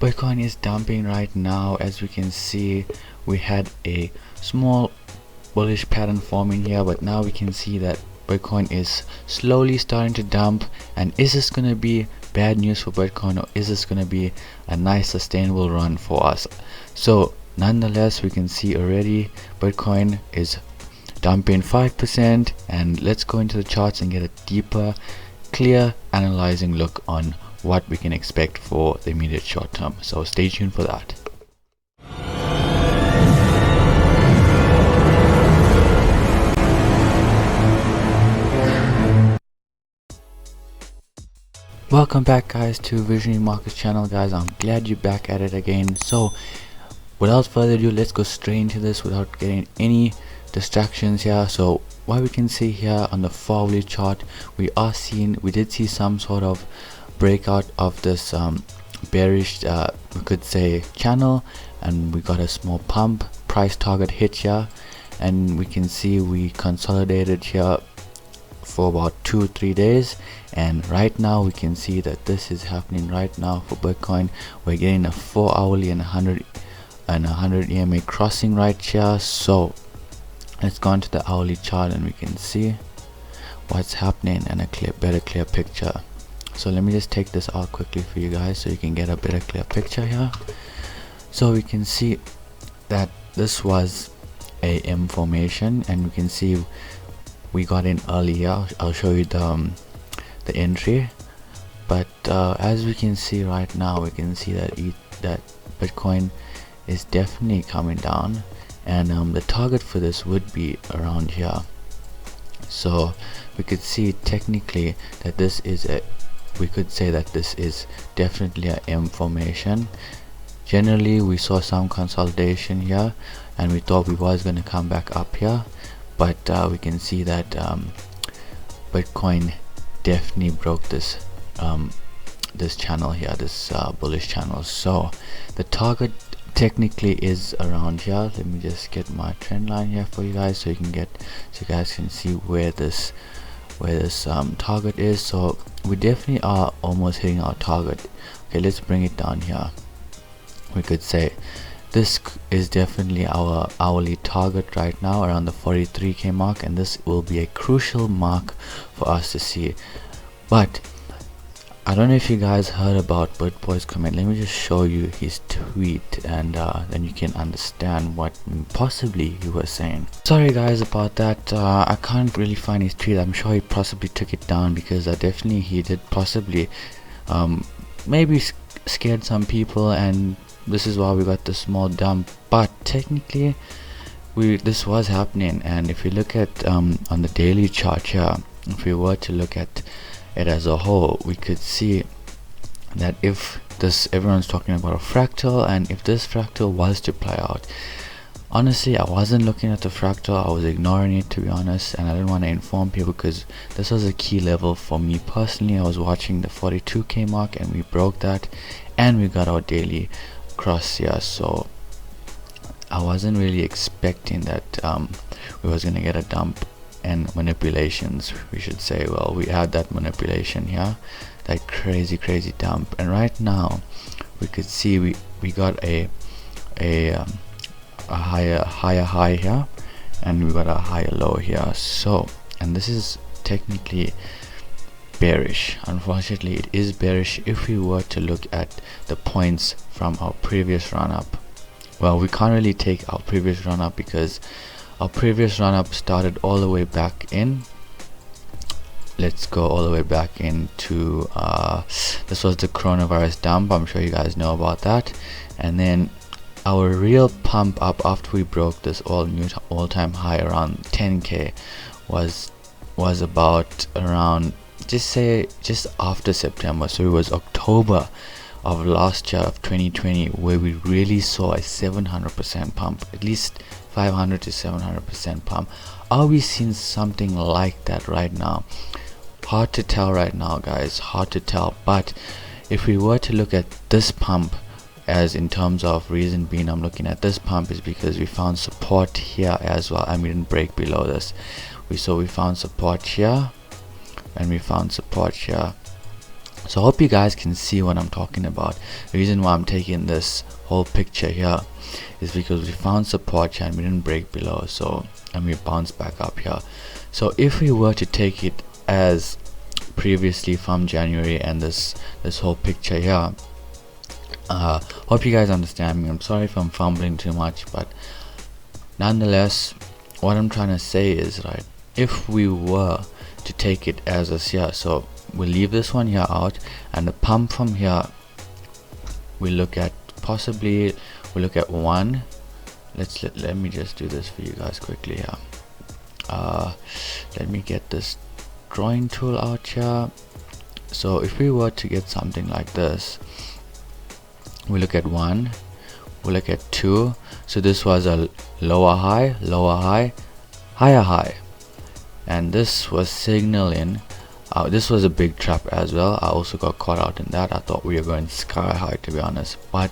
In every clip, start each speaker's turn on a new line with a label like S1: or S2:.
S1: Bitcoin is dumping right now. As we can see, we had a small bullish pattern forming here, but now we can see that Bitcoin is slowly starting to dump. And is this going to be bad news for Bitcoin, or is this going to be a nice sustainable run for us? So nonetheless, we can see already Bitcoin is dumping 5%, and let's go into the charts and get a deeper, clear analyzing look on what we can expect for the immediate short term. So stay tuned for that. Welcome back, guys, to Visionary Markets channel. Guys, I'm glad you're back at it again. So without further ado, let's go straight into this without getting any distractions here. So what we can see here on the 4-hourly chart, we did see some sort of breakout of this bearish, we could say, channel, and we got a small pump price target hit here, and we can see we consolidated here for about 2-3 days, and right now we can see that this is happening right now for Bitcoin. We're getting a 4-hourly and 100 EMA crossing right here. So let's go into the hourly chart and we can see what's happening and a better clear picture. So let me just take this out quickly for you guys so you can get a better clear picture here. So we can see that this was a M formation, and we can see we got in early here. I'll show you the entry, but as we can see right now, we can see that Bitcoin is definitely coming down, and the target for this would be around here. So we could see technically that this is we could say that this is definitely a M formation. Generally, we saw some consolidation here, and we thought we was going to come back up here, but we can see that Bitcoin definitely broke this this channel here, this bullish channel. So the target technically is around here. Let me just get my trend line here for you guys so you guys can see where this target is. So we definitely are almost hitting our target. Okay, let's bring it down here. We could say this is definitely our hourly target right now, around the 43k mark, and this will be a crucial mark for us to see. But I don't know if you guys heard about Bitboy's comment. Let me just show you his tweet, and then you can understand what possibly he was saying. Sorry guys about that. I can't really find his tweet. I'm sure he possibly took it down, because definitely he did possibly maybe scared some people, and this is why we got the small dump. But technically this was happening, and if you look at on the daily chart here, if we were to look at it as a whole, we could see that if everyone's talking about a fractal, and if this fractal was to play out, honestly I wasn't looking at the fractal. I was ignoring it, to be honest, and I didn't want to inform people because this was a key level for me personally. I was watching the 42k mark, and we broke that, and we got our daily cross here. So I wasn't really expecting that we was gonna get a dump and manipulations, we should say. Well, we had that manipulation here, that crazy dump, and right now we could see we got a higher high here, and we got a higher low here. So, and this is technically bearish. Unfortunately, it is bearish if we were to look at the points from our previous run up. Well, we can't really take our previous run up because our previous run up started all the way back in. Let's go all the way back into this was the coronavirus dump. I'm sure you guys know about that. And then our real pump up after we broke this all-time high around 10k was about around, just after September. So it was October of last year of 2020 where we really saw a 700% pump, at least 500 to 700% pump. Are we seeing something like that right now? Hard to tell right now, guys, hard to tell. But if we were to look at this pump, as in terms of reason being I'm looking at this pump, is because we found support here as well, and we didn't break below this. We found support here, and we found support here. So I hope you guys can see what I'm talking about. The reason why I'm taking this whole picture here is because we found support here and we didn't break below, so, and we bounced back up here. So if we were to take it as previously from January and this whole picture here, hope you guys understand me. I'm sorry if I'm fumbling too much, but nonetheless, what I'm trying to say is, right, if we were to take it as this here, so we'll leave this one here out, and the pump from here we look at, possibly we look at one. Let me just do this for you guys quickly here. Let me get this drawing tool out here. So if we were to get something like this, we look at one, we look at two. So this was a lower high, higher high, and this was signaling. This was a big trap as well. I also got caught out in that. I thought we were going sky high, to be honest, but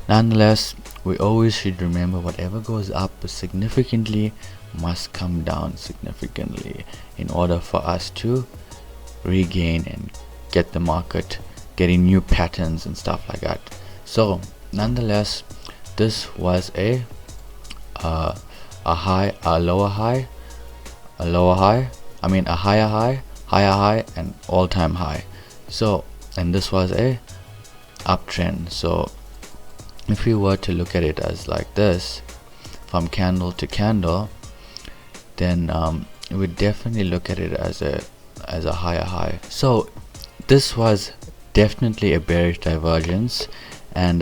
S1: nonetheless, we always should remember whatever goes up significantly must come down significantly in order for us to regain and get the market getting new patterns and stuff like that. So nonetheless, this was a high, a lower high, a lower high, I mean a higher high, higher high, and all-time high. So, and this was a uptrend. So if we were to look at it as like this, from candle to candle, then we would definitely look at it as a higher high. So this was definitely a bearish divergence, and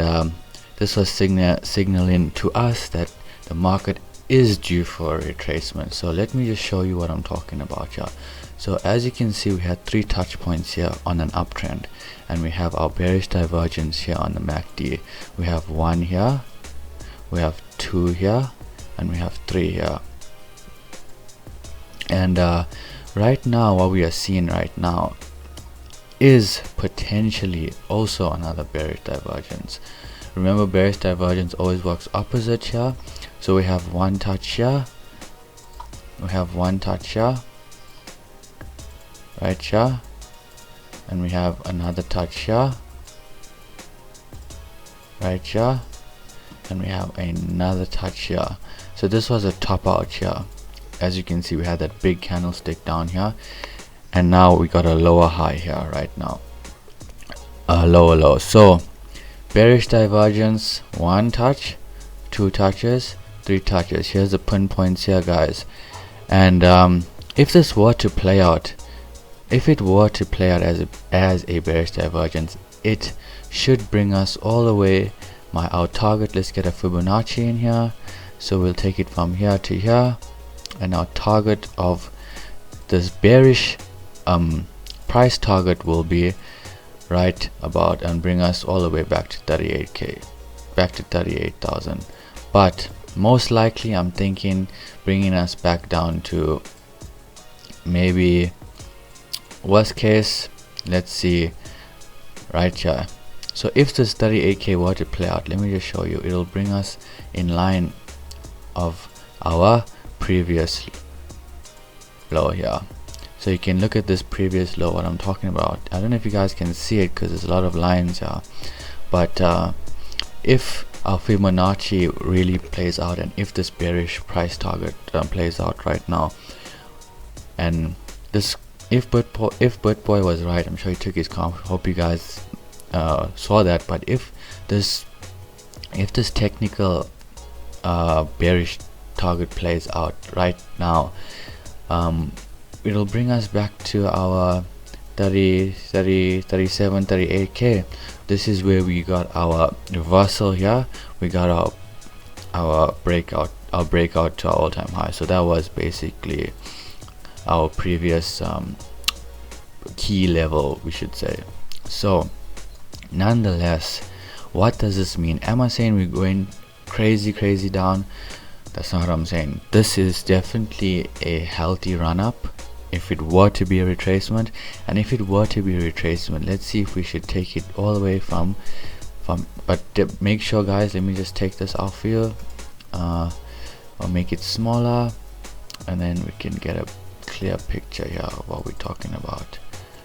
S1: this was signaling to us that the market is due for a retracement. So let me just show you what I'm talking about here. So as you can see, we had 3 touch points here on an uptrend, and we have our bearish divergence here on the MACD. We have 1 here, we have 2 here, and we have 3 here. And right now, what we are seeing right now is potentially also another bearish divergence. Remember, bearish divergence always works opposite here. So we have 1 touch here, we have 1 touch here, right here, and we have another touch here, right here, and we have another touch here. So this was a top out here. As you can see, we had that big candlestick down here, and now we got a lower high here right now, a lower low. So bearish divergence, 1 touch, 2 touches, 3 touches. Here's the pinpoints here, guys. And if this were to play out, if it were to play out as a bearish divergence, it should bring us all the way our target. Let's get a Fibonacci in here. So we'll take it from here to here, and our target of this bearish price target will be right about, and bring us all the way back to 38k, back to 38,000. But most likely, I'm thinking bringing us back down to maybe, worst case, let's see, right here. So if this 38k were to play out, let me just show you, it'll bring us in line of our previous low here. So you can look at this previous low, what I'm talking about. I don't know if you guys can see it because there's a lot of lines here, but if our Fibonacci really plays out, and if this bearish price target plays out right now, and this, if Bitboy was right, I'm sure he took his comp. Hope you guys saw that. But if this technical bearish target plays out right now, it'll bring us back to our 37, 38k. This is where we got our reversal here. We got our breakout to our all-time high. So that was basically our previous key level, we should say. So nonetheless, what does this mean? Am I saying we're going crazy down? That's not what I'm saying. This is definitely a healthy run-up if it were to be a retracement. And if it were to be a retracement, let's see if we should take it all the way from but make sure, guys, let me just take this off here, or make it smaller, and then we can get a clear picture here of what we're talking about.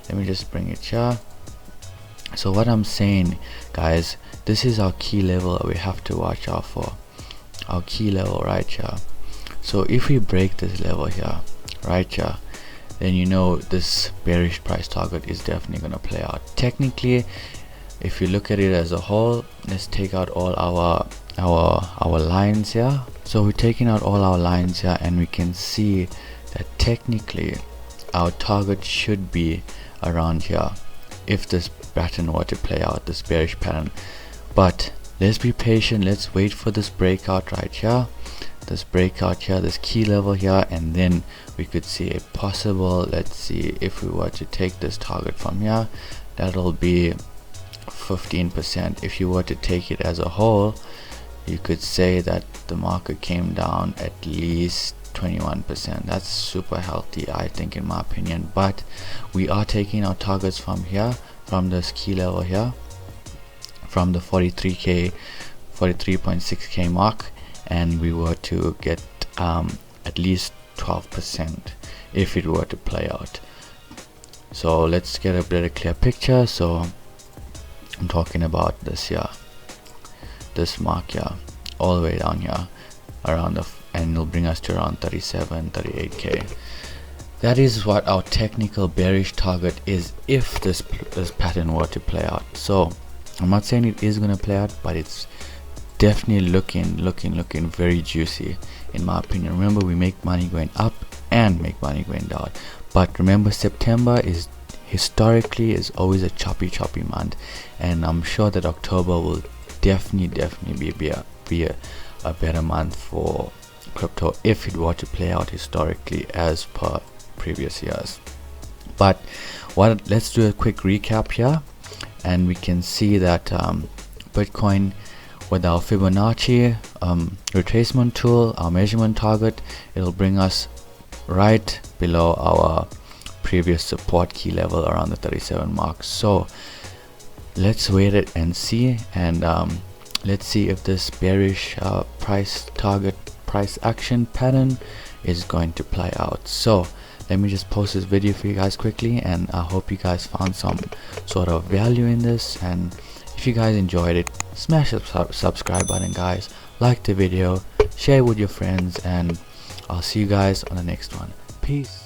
S1: Let me just bring it here. So what I'm saying, guys, this is our key level we have to watch out for. Our key level right here. So if we break this level here, right here, then you know this bearish price target is definitely going to play out. Technically, if you look at it as a whole, let's take out all our lines here. So we're taking out all our lines here, and we can see that technically our target should be around here if this pattern were to play out, this bearish pattern. But let's be patient, let's wait for this breakout right here, this breakout here, this key level here, and then we could see a possible, let's see, if we were to take this target from here, that'll be 15%. If you were to take it as a whole, you could say that the market came down at least 21%. That's super healthy, I think, in my opinion. But we are taking our targets from here, from this key level here, from the 43.6k mark, and we were to get at least 12% if it were to play out. So let's get a better clear picture. So I'm talking about this here, this mark here, all the way down here around the, and it'll bring us to around 38k. That is what our technical bearish target is if this pattern were to play out. So I'm not saying it is going to play out, but it's definitely looking very juicy in my opinion. Remember, we make money going up and make money going down, but remember, September is historically is always a choppy month, and I'm sure that October will definitely be a better month for crypto if it were to play out historically as per previous years. But let's do a quick recap here, and we can see that Bitcoin, with our Fibonacci retracement tool, our measurement target, it'll bring us right below our previous support key level around the 37 mark. So let's wait it and see, and let's see if this bearish price target price action pattern is going to play out. So let me just post this video for you guys quickly, and I hope you guys found some sort of value in this. And if you guys enjoyed it, smash the subscribe button, guys, like the video, share with your friends, and I'll see you guys on the next one. Peace.